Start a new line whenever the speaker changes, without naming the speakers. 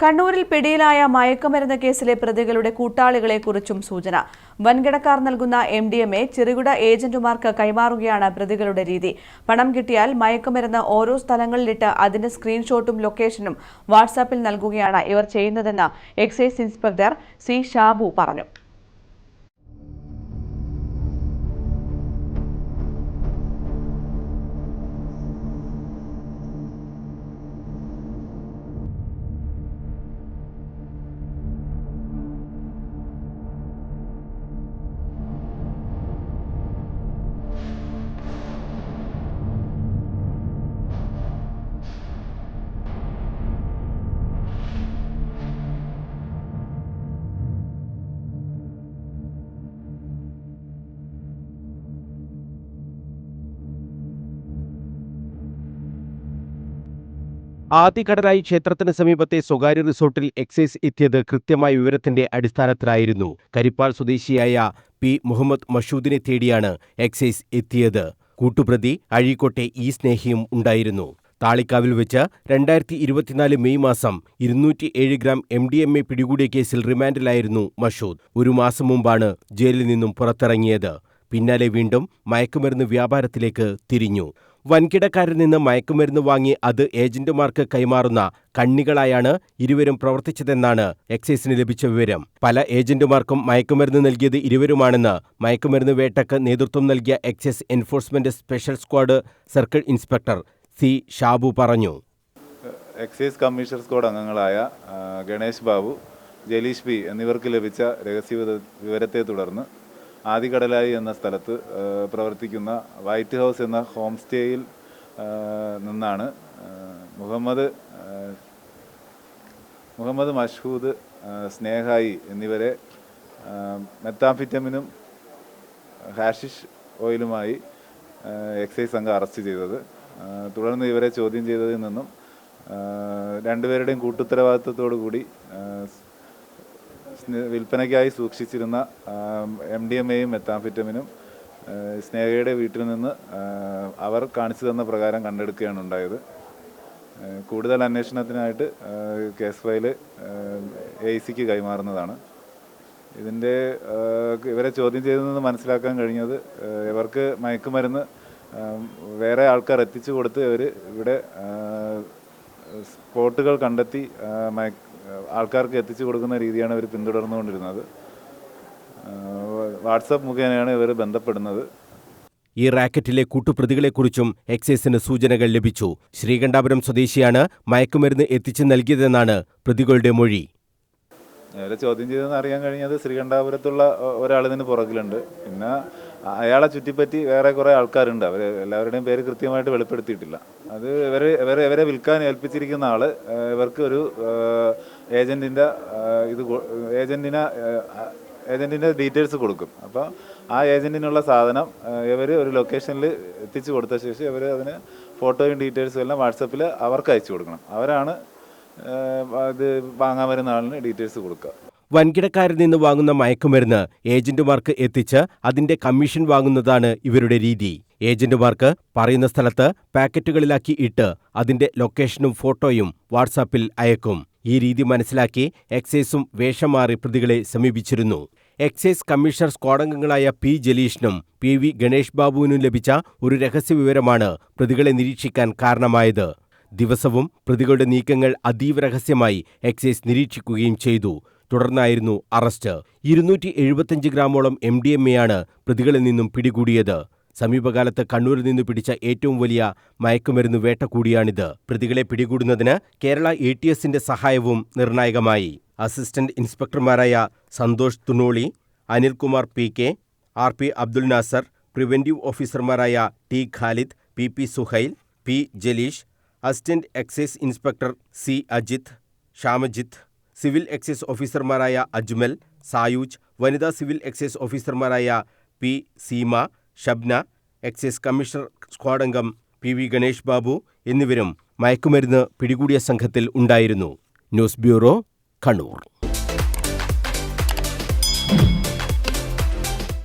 കണ്ണൂരിൽ പിടിയിലായ മയക്കുമരുന്ന് കേസിലെ പ്രതികളുടെ കൂട്ടാളികളെക്കുറിച്ചും സൂചന. വൻകിടക്കാർ നൽകുന്ന MDMA ചെറുകിട ഏജന്റുമാർക്ക് കൈമാറുകയാണ് പ്രതികളുടെ രീതി. പണം കിട്ടിയാൽ മയക്കുമരുന്ന് ഓരോ സ്ഥലങ്ങളിലിട്ട് അതിന്റെ സ്ക്രീൻഷോട്ടും ലൊക്കേഷനും വാട്സാപ്പിൽ നൽകുകയാണ് ഇവർ ചെയ്യുന്നതെന്ന് എക്സൈസ് ഇൻസ്പെക്ടർ C. ഷാബു പറഞ്ഞു.
ആദികടലായി ക്ഷേത്രത്തിന് സമീപത്തെ സ്വകാര്യ റിസോർട്ടിൽ എക്സൈസ് എത്തിയത് കൃത്യമായ വിവരത്തിന്റെ അടിസ്ഥാനത്തിലായിരുന്നു. കരിപ്പാൽ സ്വദേശിയായ P. മുഹമ്മദ് മഷൂദിനെ തേടിയാണ് എക്സൈസ് എത്തിയത്. കൂട്ടുപ്രതി അഴീക്കോട്ടെ E. സ്നേഹിയും ഉണ്ടായിരുന്നു. താളിക്കാവിൽ വെച്ച് 2024 മെയ് മാസം 207 ഗ്രാം MDMA പിടികൂടിയ കേസിൽ റിമാൻഡിലായിരുന്നു മഷൂദ്. ഒരു മാസം മുമ്പാണ് ജയിലിൽ നിന്നും പുറത്തിറങ്ങിയത്. പിന്നാലെ വീണ്ടും മയക്കുമരുന്ന് വ്യാപാരത്തിലേക്ക് തിരിഞ്ഞു. വൻകിടക്കാരിൽ നിന്ന് മയക്കുമരുന്ന് വാങ്ങി അത് ഏജന്റുമാർക്ക് കൈമാറുന്ന കണ്ണികളായാണ് ഇരുവരും പ്രവർത്തിച്ചതെന്നാണ് എക്സൈസിന് ലഭിച്ച വിവരം. പല ഏജന്റുമാർക്കും മയക്കുമരുന്ന് നൽകിയത് ഇരുവരുമാണെന്ന് മയക്കുമരുന്ന് വേട്ടയ്ക്ക് നേതൃത്വം നൽകിയ excise enforcement special squad circle inspector C. Shabu പറഞ്ഞു.
എക്സൈസ് കമ്മീഷണർ സ്ക്വാഡ് അംഗങ്ങളായ ഗണേഷ് ബാബു, ജലീഷ് P. എന്നിവർക്ക് ലഭിച്ച രഹസ്യ വിവരത്തെ തുടർന്ന് ആദികടലായി എന്ന സ്ഥലത്ത് പ്രവർത്തിക്കുന്ന വൈറ്റ് ഹൗസ് എന്ന ഹോം സ്റ്റേയിൽ നിന്നാണ് മുഹമ്മദ് മഷൂദ്, സ്നേഹായി എന്നിവരെ മെത്താംഫിറ്റമിനും ഹാഷിഷ് ഓയിലുമായി എക്സൈസ് സംഘം അറസ്റ്റ് ചെയ്തത്. തുടർന്ന് ഇവരെ ചോദ്യം ചെയ്തതിൽ നിന്നും രണ്ടുപേരുടെയും കൂട്ടുത്തരവാദിത്വത്തോടു കൂടി വിൽപ്പനയ്ക്കായി സൂക്ഷിച്ചിരുന്ന MDMAയും മെത്താംഫിറ്റമിനും സ്നേഹയുടെ വീട്ടിൽ നിന്ന് അവർ കാണിച്ചു തന്ന പ്രകാരം കണ്ടെടുക്കുകയാണ് ഉണ്ടായത്. കൂടുതൽ അന്വേഷണത്തിനായിട്ട് കേസ് ഫയൽ AICക്ക് കൈമാറുന്നതാണ്. ഇവരെ ചോദ്യം ചെയ്തതെന്ന് മനസ്സിലാക്കാൻ കഴിഞ്ഞത് ഇവർക്ക് മയക്കുമരുന്ന് വേറെ ആൾക്കാർ എത്തിച്ചു കൊടുത്ത് ഇവിടെ സ്പോട്ടുകൾ കണ്ടെത്തി ആൾക്കാർക്ക് എത്തിച്ചു കൊടുക്കുന്ന രീതിയാണ് ഇവർ പിന്തുടർന്നുകൊണ്ടിരുന്നത്. വാട്സാപ്പ് മുഖേനയാണ് ഇവർ ബന്ധപ്പെടുന്നത്.
ഈ റാക്കറ്റിലെ കൂട്ടുപ്രതികളെക്കുറിച്ചും എക്സൈസിന് സൂചനകൾ ലഭിച്ചു. ശ്രീകണ്ഠാപുരം സ്വദേശിയാണ് മയക്കുമരുന്ന് എത്തിച്ചു നൽകിയതെന്നാണ് പ്രതികളുടെ മൊഴി.
ഇവരെ ചോദ്യം ചെയ്തെന്ന് അറിയാൻ കഴിഞ്ഞത് ശ്രീകണ്ഠാപുരത്തുള്ള ഒരാൾ ഇതിന് പുറകിലുണ്ട്. പിന്നെ അയാളെ ചുറ്റിപ്പറ്റി വേറെ കുറേ ആൾക്കാരുണ്ട്. അവർ എല്ലാവരുടെയും പേര് കൃത്യമായിട്ട് വെളിപ്പെടുത്തിയിട്ടില്ല. അത് ഇവരെ വിൽക്കാൻ ഏൽപ്പിച്ചിരിക്കുന്ന ആള് ഇവർക്ക് ഒരു ഏജന്റിന്റെ ഡീറ്റെയിൽസ് കൊടുക്കും. അപ്പോൾ ആ ഏജന്റിനുള്ള സാധനം ഇവർ ഒരു ലൊക്കേഷനിൽ എത്തിച്ചു കൊടുത്ത ശേഷം ഇവർ അതിന് ഫോട്ടോയും ഡീറ്റെയിൽസും എല്ലാം വാട്സപ്പിൽ അവർക്ക് അയച്ചു കൊടുക്കണം. അവരാണ് ഇത് വാങ്ങാൻ വരുന്ന ആളിന് ഡീറ്റെയിൽസ് കൊടുക്കുക.
വൻകിടക്കാരിൽ നിന്ന് വാങ്ങുന്ന മയക്കുമരുന്ന് ഏജന്റുമാർക്ക് എത്തിച്ച് അതിന്റെ കമ്മീഷൻ വാങ്ങുന്നതാണ് ഇവരുടെ രീതി. ഏജന്റുമാർക്ക് പറയുന്ന സ്ഥലത്ത് പാക്കറ്റുകളിലാക്കി ഇട്ട് അതിന്റെ ലൊക്കേഷനും ഫോട്ടോയും വാട്സാപ്പിൽ അയക്കും. ഈ രീതി മനസ്സിലാക്കി എക്സൈസും വേഷം മാറി പ്രതികളെ സമീപിച്ചിരുന്നു. എക്സൈസ് കമ്മീഷണർ സ്ക്വാഡംഗങ്ങളായ P. ജലീഷിനും PV ഗണേഷ് ബാബുവിനും ലഭിച്ച ഒരു രഹസ്യവിവരമാണ് പ്രതികളെ നിരീക്ഷിക്കാൻ കാരണമായത്. ദിവസവും പ്രതികളുടെ നീക്കങ്ങൾ അതീവ രഹസ്യമായി എക്സൈസ് നിരീക്ഷിക്കുകയും ചെയ്തു. തുടർന്നായിരുന്നു അറസ്റ്റ്. 275 ഗ്രാമോളം MDMAയാണ് പ്രതികളിൽ നിന്നും പിടികൂടിയത്. സമീപകാലത്ത് കണ്ണൂരിൽ നിന്ന് പിടിച്ച ഏറ്റവും വലിയ മയക്കുമരുന്ന് വേട്ട കൂടിയാണിത്. പ്രതികളെ പിടികൂടുന്നതിന് കേരള ATSന്റെ സഹായവും നിർണായകമായി. അസിസ്റ്റന്റ് ഇൻസ്പെക്ടർമാരായ Santhosh Thunoli, Anilkumar PK, RP Abdul Nasar, preventive ഓഫീസർമാരായ T. Khalid, PP Suhail, P. Jaleesh, assistant excise inspector C. Ajith, Shamajith, civil excise ഓഫീസർമാരായ അജ്മൽ, സായൂജ്, വനിതാ സിവിൽ എക്സൈസ് ഓഫീസർമാരായ P. Seema, Shabna, excise commissioner സ്ക്വാഡംഗം PV ഗണേഷ് ബാബു എന്നിവരും മയക്കുമരുന്ന് പിടികൂടിയ സംഘത്തിൽ ഉണ്ടായിരുന്നു. News bureau, Kannur.